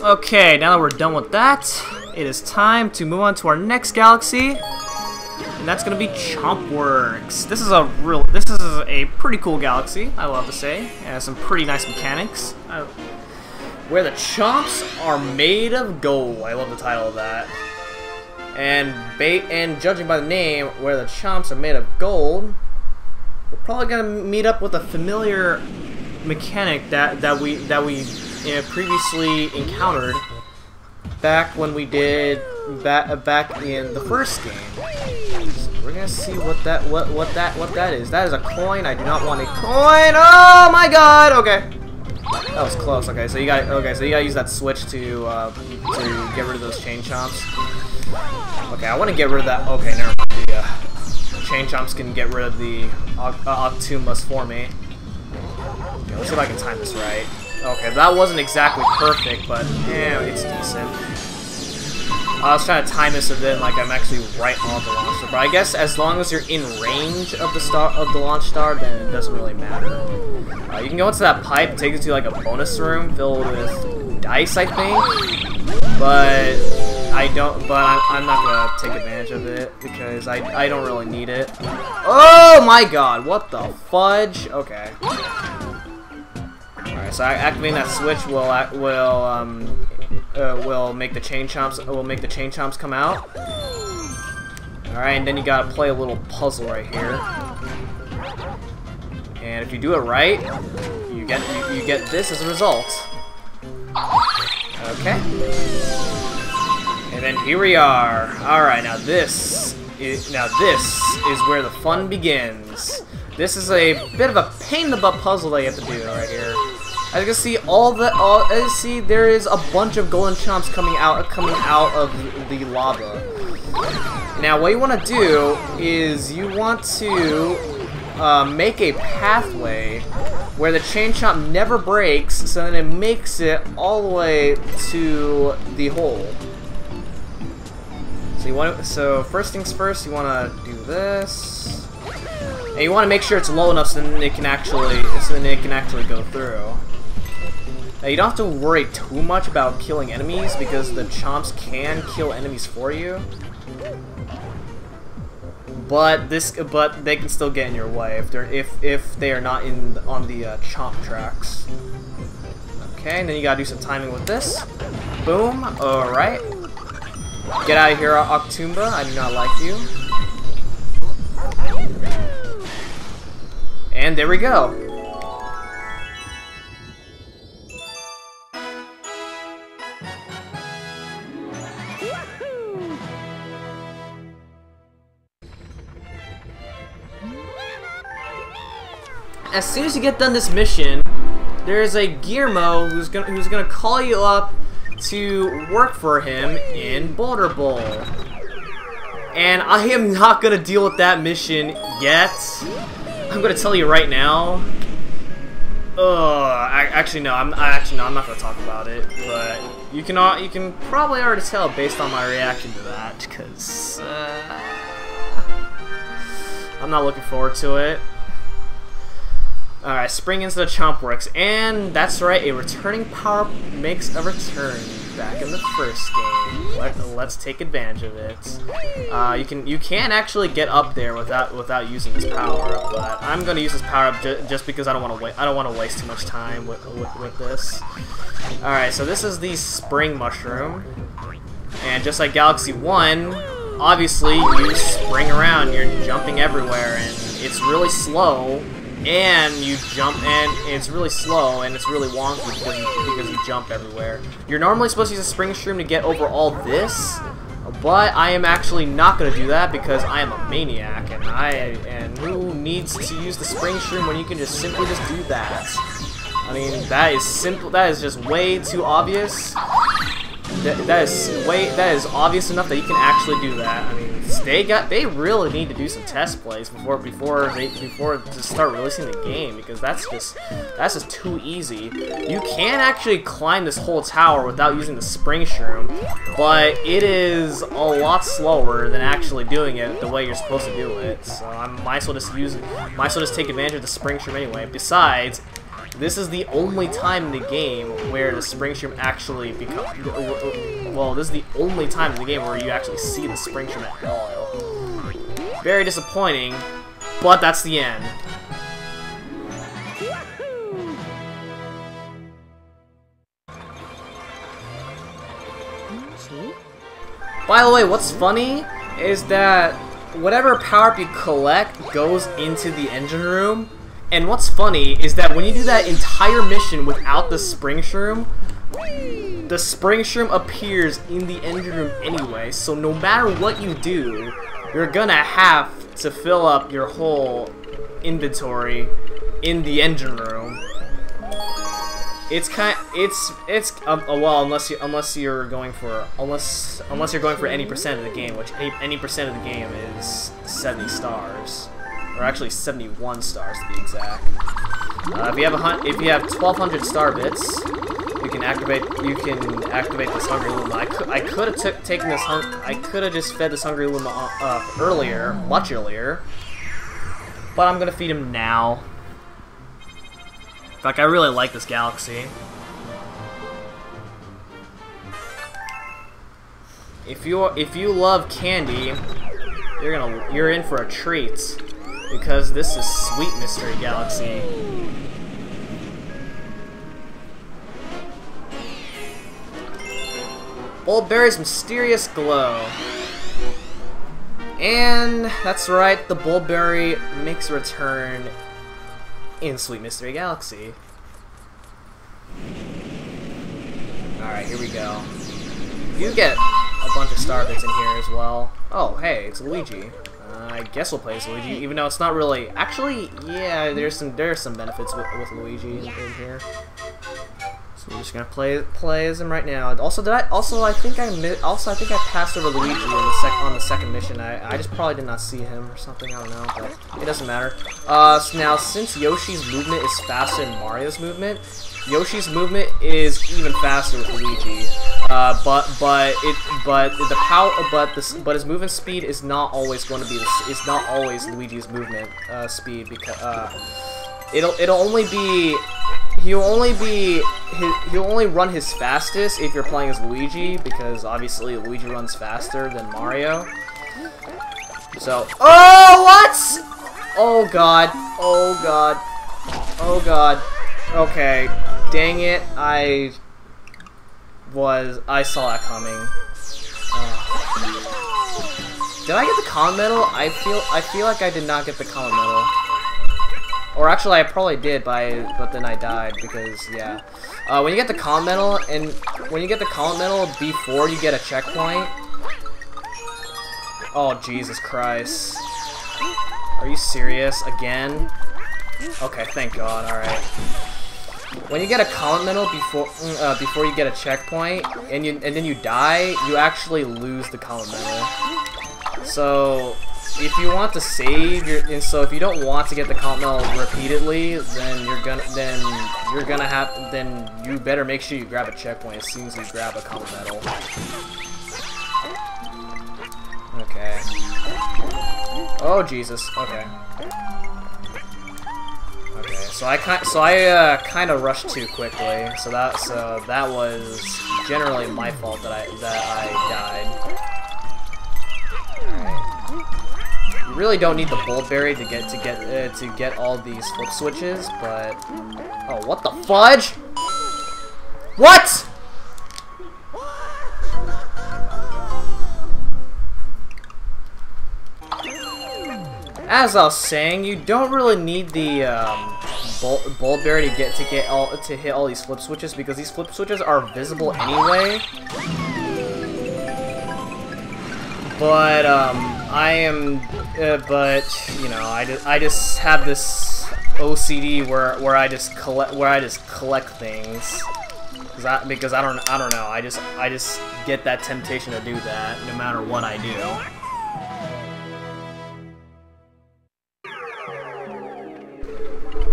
Okay, now that we're done with that, it is time to move on to our next galaxy, and that's gonna be Chompworks. This is a pretty cool galaxy, I love to say. It has some pretty nice mechanics. Where the Chomps are made of gold. I love the title of that. And judging by the name, where the Chomps are made of gold, we're probably gonna meet up with a familiar mechanic that we previously encountered back when we did back in the first game. So we're gonna see what that is. That is a coin. I do not want a coin. Oh my God! Okay, that was close. Okay, so you gotta use that switch to get rid of those chain chomps. Okay, I want to get rid of that. Okay, never mind. The chain chomps can get rid of the Octumbas for me. Okay, let's see if I can time this right. Okay, that wasn't exactly perfect, but yeah, it's decent. I was trying to time this so then like I'm actually right on the launch star, but I guess as long as you're in range of the launch star, then it doesn't really matter. You can go into that pipe, take it to like a bonus room filled with dice, I think, but I'm not gonna take advantage of it because I don't really need it. Oh my God! What the fudge? Okay. Alright, so activating that switch will make the chain chomps come out. Alright, and then you gotta play a little puzzle right here. And if you do it right, you get this as a result. Okay. And then here we are. Alright, now this is where the fun begins. This is a bit of a pain in the butt puzzle that you have to do right here. As you can see, there is a bunch of golden chomps coming out of the lava. Now, what you want to do is you want to make a pathway where the chain chomp never breaks, so then it makes it all the way to the hole. So first things first, you want to do this, and you want to make sure it's low enough so then it can actually go through. Now, you don't have to worry too much about killing enemies because the chomps can kill enemies for you, but they can still get in your way if they are not on the chomp tracks. Okay, and then you gotta do some timing with this. Boom. All right. Get out of here, Octumba. I do not like you. And there we go. As soon as you get done this mission, there's a Gearmo who's gonna call you up to work for him in Boulder Bowl. And I am not gonna deal with that mission yet. I'm gonna tell you right now. Actually no, I'm not gonna talk about it. But you can probably already tell based on my reaction to that, because I'm not looking forward to it. Alright, spring into the Chompworks, and that's right, a returning power-up makes a return back in the first game. Let's take advantage of it. You can actually get up there without using this power-up, but I'm gonna use this power-up just because I don't want to waste too much time with this. Alright, so this is the spring mushroom, and just like Galaxy 1, obviously you spring around, you're jumping everywhere, and it's really slow. And you jump, and it's really slow, and it's really wonky because you jump everywhere. You're normally supposed to use a spring shroom to get over all this, but I am actually not going to do that because I am a maniac, and who needs to use the spring shroom when you can just simply just do that? I mean, that is simple. That is just way too obvious. That is obvious enough that you can actually do that. I mean, they really need to do some test plays before to start releasing the game, because that's just too easy. You can actually climb this whole tower without using the spring shroom, but it is a lot slower than actually doing it the way you're supposed to do it. So I might as well just take advantage of the spring shroom anyway. Besides, this is the only time in the game where the spring shroom actually becomes... Well, this is the only time in the game where you actually see the spring shroom at all. Very disappointing, but that's the end. By the way, what's funny is that whatever power-up you collect goes into the engine room. And what's funny is that when you do that entire mission without the spring shroom appears in the engine room anyway. So no matter what you do, you're gonna have to fill up your whole inventory in the engine room. It's well, unless you're going for any percent of the game, which any percent of the game is 70 stars, or actually 71 stars to be exact. If you have 1,200 star bits, you can activate this Hungry Luma. I could have taken this I could have just fed this Hungry Luma earlier, much earlier, but I'm gonna feed him now. In fact, I really like this galaxy. If you love candy, you're in for a treat, because this is Sweet Mystery Galaxy. Bulberry's Mysterious Glow. And that's right, the Bulberry makes a return in Sweet Mystery Galaxy. Alright, here we go. You get a bunch of star bits in here as well. Oh, hey, it's Luigi. I guess we'll play as Luigi, even though it's not really... Actually, yeah, there are some benefits with Luigi in here. So we're just gonna play as him right now. Also, I think I passed over Luigi on the second mission. I just probably did not see him or something. I don't know, but it doesn't matter. So now, since Yoshi's movement is faster than Mario's movement, Yoshi's movement is even faster with Luigi. But his movement speed is not always going to be Luigi's movement speed, because it'll only be. He'll only run his fastest if you're playing as Luigi, because obviously Luigi runs faster than Mario. So, oh, what? Oh god, oh god, oh god. Okay, dang it, I saw that coming. Did I get the common medal? I feel like I did not get the common medal. Or actually, I probably did, but then I died because, yeah. When you get the common medal, before you get a checkpoint. Oh Jesus Christ! Are you serious again? Okay, thank God. All right. When you get a common medal before you get a checkpoint, and then you die, you actually lose the common medal. So, if you want to save if you don't want to get the common medal repeatedly, then you better make sure you grab a checkpoint as soon as you grab a common medal. Okay. Oh Jesus. Okay. Okay. So I kind of rushed too quickly. So that was generally my fault that I died. You really don't need the Bulberry to get all these flip switches, but oh, what the fudge? What? As I was saying, you don't really need the Bulberry to hit all these flip switches, because these flip switches are visible anyway. But but you know, I just have this OCD where I just collect things, because I don't know, I just get that temptation to do that no matter what I do.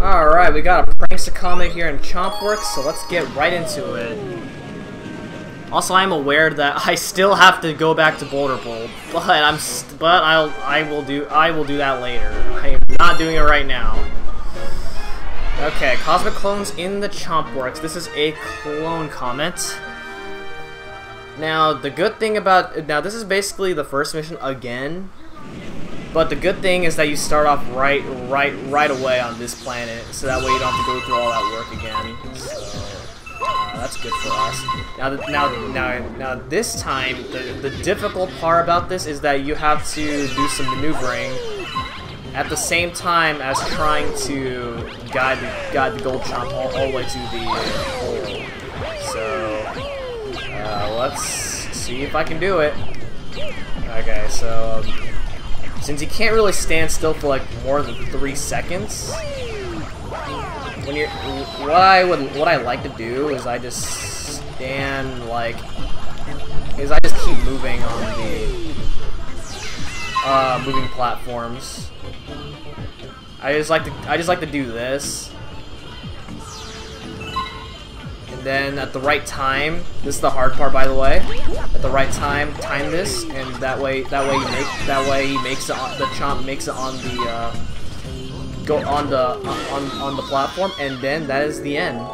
Alright, we got a prankster comment here in Chompworks, so let's get right into it. Also, I'm aware that I still have to go back to Boulder Bowl, but I will do that later. I am not doing it right now. Okay, Cosmic Clones in the Chompworks. This is a clone comment. Now, the good thing about... Now, this is basically the first mission again. But the good thing is that you start off right away on this planet. So that way you don't have to go through all that work again. So, that's good for us. Now this time, the difficult part about this is that you have to do some maneuvering at the same time as trying to guide the gold chomp all the way to the hole. So, let's see if I can do it. Okay, so since you can't really stand still for like more than 3 seconds, when you're what I like to do is I just stand like I just keep moving on the moving platforms. I just like to do this, and then at the right time. This is the hard part, by the way. At the right time this, and that way the chomp makes it on the on the platform, and then that is the end.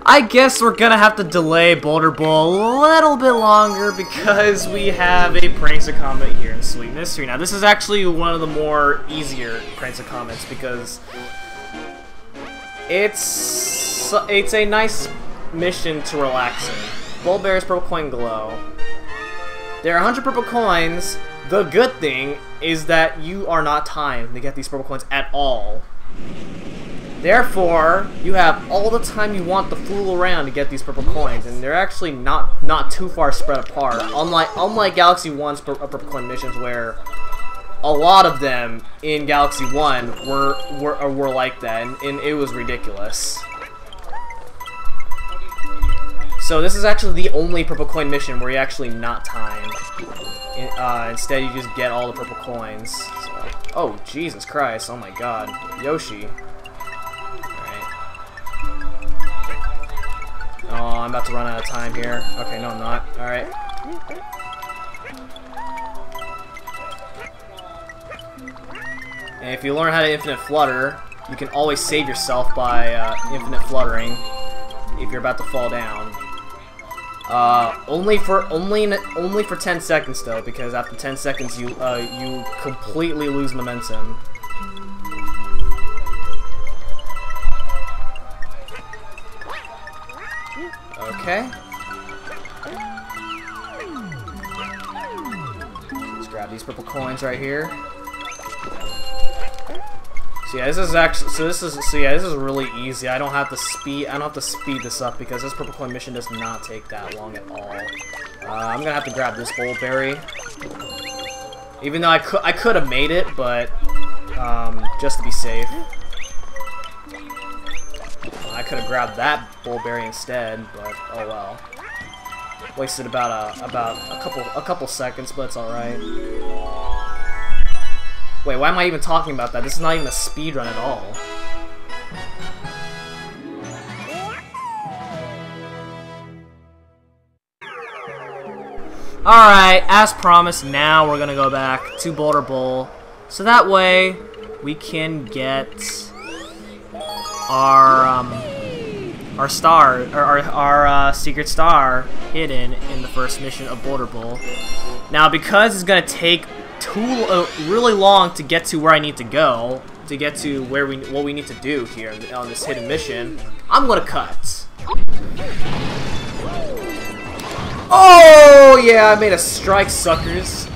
I guess we're gonna have to delay Boulder Bowl a little bit longer because we have a Pranks of Comet here in Sweet Mystery. Now, this is actually one of the more easier Pranks of Comets because it's a nice mission to relax in. Bullberry's Purple Coin Glow. There are 100 purple coins. The good thing is that you are not timed to get these purple coins at all. Therefore, you have all the time you want to fool around to get these purple coins, and they're actually not too far spread apart. Unlike Galaxy 1's purple coin missions, where a lot of them in Galaxy 1 were like that, and it was ridiculous. So this is actually the only purple coin mission where you're actually not timed. Instead, you just get all the purple coins. So, oh, Jesus Christ! Oh my God, Yoshi. Oh, I'm about to run out of time here. Okay, no, I'm not. Alright. And if you learn how to infinite flutter, you can always save yourself by infinite fluttering if you're about to fall down. Only for 10 seconds though, because after 10 seconds you completely lose momentum. Okay. Let's grab these purple coins right here. So yeah, this is really easy. I don't have to speed this up because this purple coin mission does not take that long at all. I'm gonna have to grab this Bullberry. Even though I could have made it, but just to be safe. I could have grabbed that Bullberry instead, but oh well. Wasted about a couple seconds, but it's all right. Wait, why am I even talking about that? This is not even a speed run at all. All right, as promised, now we're gonna go back to Boulder Bowl, so that way we can get our secret star hidden in the first mission of Boulder Bowl. Now, because it's gonna take really long to get to where I need to go, to get to what we need to do here on this hidden mission, I'm gonna cut. Oh yeah, I made a strike, suckers.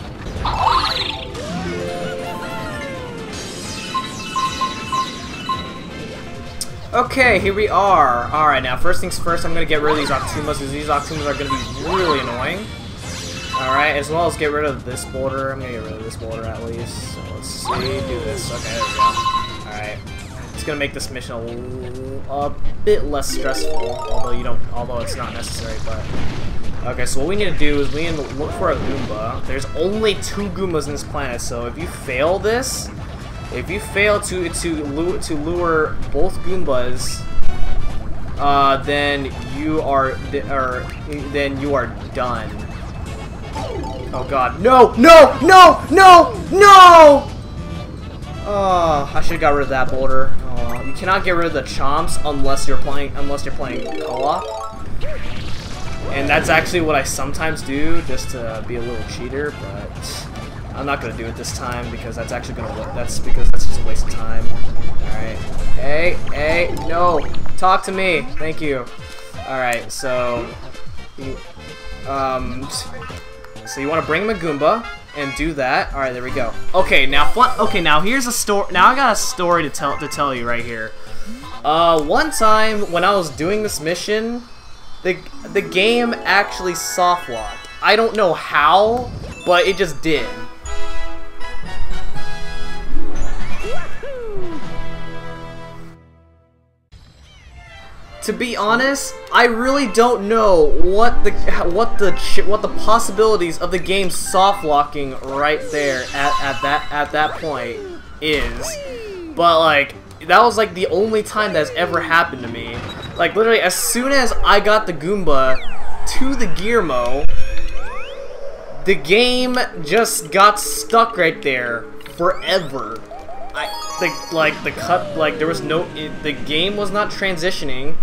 Okay, here we are. Alright, now first things first, I'm going to get rid of these Octumas, because these Octumas are going to be really annoying. Alright, as well as get rid of this Boulder. I'm going to get rid of this Boulder at least. So let's see, do this. Okay, there we go. Alright. It's going to make this mission a bit less stressful, although it's not necessary, but... Okay, so what we need to do is we need to look for a Goomba. There's only 2 Goombas on this planet, so if you fail this... If you fail to lure both Goombas then you are done. Oh god, no, no, no, no, no! Oh, I should have got rid of that Boulder. Oh, you cannot get rid of the Chomps unless you're playing co-op. And that's actually what I sometimes do, just to be a little cheater, but I'm not gonna do it this time because that's actually gonna work. That's just a waste of time. Alright. Hey, no! Talk to me! Thank you. Alright, so so you wanna bring him a Goomba and do that. Alright, there we go. Okay, now here's a story. Now I got a story to tell you right here. One time when I was doing this mission, the game actually soft locked. I don't know how, but it just did. To be honest, I really don't know what the possibilities of the game soft locking right there at that point is. But like, that was like the only time that's ever happened to me. Like literally, as soon as I got the Goomba to the Gearmo, the game just got stuck right there forever. There was no, the game was not transitioning.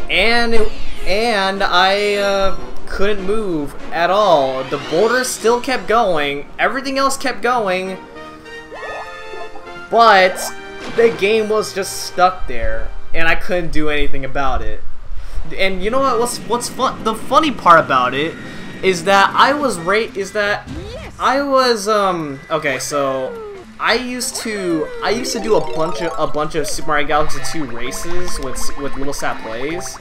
And I couldn't move at all. The Boulder still kept going. Everything else kept going. But the game was just stuck there, and I couldn't do anything about it. And you know what's fun? The funny part about it is that okay, so I used to do a bunch of Super Mario Galaxy 2 races with Little Sap Plays.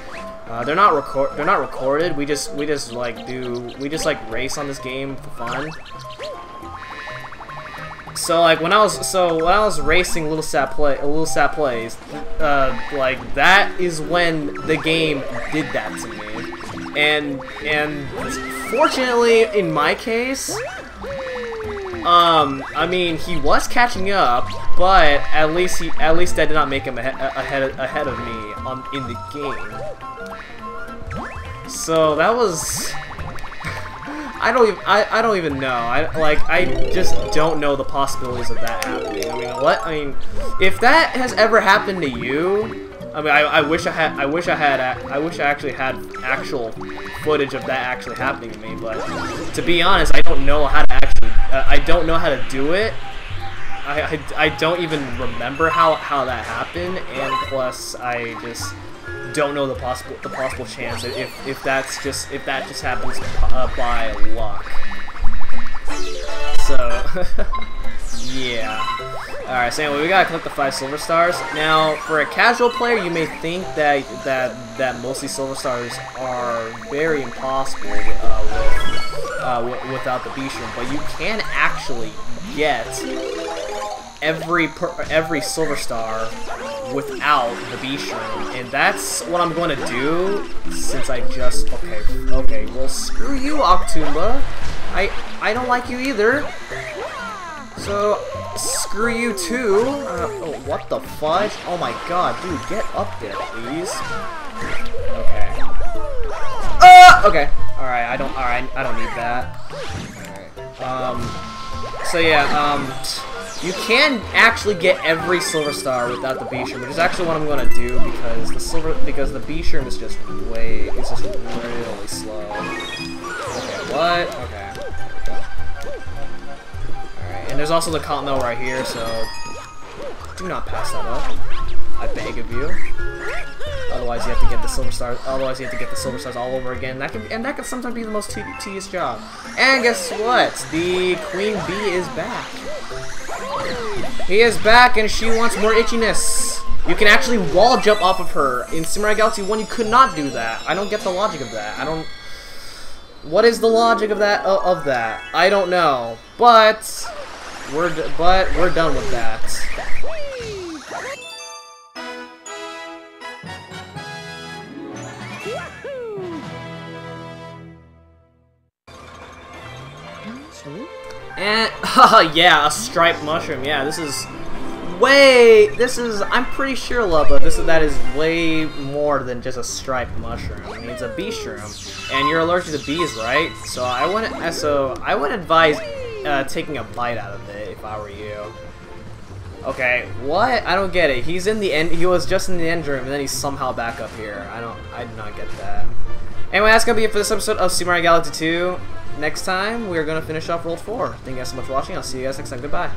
They're not recorded. We just like race on this game for fun. So like when I was racing Little Sap Plays, like that is when the game did that to me. And fortunately in my case, I mean, he was catching up, but at least that did not make him ahead of me in the game. So that was, I don't even know. I just don't know the possibilities of that happening. I mean, if that has ever happened to you, I mean, I wish I actually had actual footage of that actually happening to me. But to be honest, I don't know how to I don't know how to do it. I don't even remember how that happened, and plus I just don't know the possible chance if that just happens by luck. So yeah. Alright, so anyway, we gotta collect the 5 silver stars. Now, for a casual player, you may think that most of these silver stars are very impossible without the Beeshroom, but you can actually get every silver star without the Beeshroom, and that's what I'm going to do since I just okay. Well, screw you, Octoomba. I don't like you either. So, screw you too. Oh, what the fudge? Oh my god, dude, get up there, please. Okay. Okay. Alright, I don't need that. Alright. So yeah, you can actually get every silver star without the Beeshroom, which is actually what I'm gonna do because the Beeshroom is just it's just really slow. Okay, what? Okay. And there's also the Continental right here, so do not pass that up. I beg of you. Otherwise, you have to get the silver stars. Otherwise, you have to get the silver stars all over again. That can sometimes be the most tedious job. And guess what? The Queen Bee is back. He is back, and she wants more itchiness. You can actually wall jump off of her. In Super Mario Galaxy 1, you could not do that. I don't get the logic of that. What is the logic of that? I don't know. But we're done with that. And yeah, a striped mushroom. Yeah, this is Wait, I'm pretty sure, Lubba, that is way more than just a striped mushroom. I mean, it's a bee shroom, and you're allergic to bees, right? So I wouldn't advise taking a bite out of it if I were you. Okay, what? I don't get it. He was just in the end room, and then he's somehow back up here. I do not get that. Anyway, that's gonna be it for this episode of Super Mario Galaxy 2. Next time, we're gonna finish off World 4. Thank you guys so much for watching. I'll see you guys next time. Goodbye.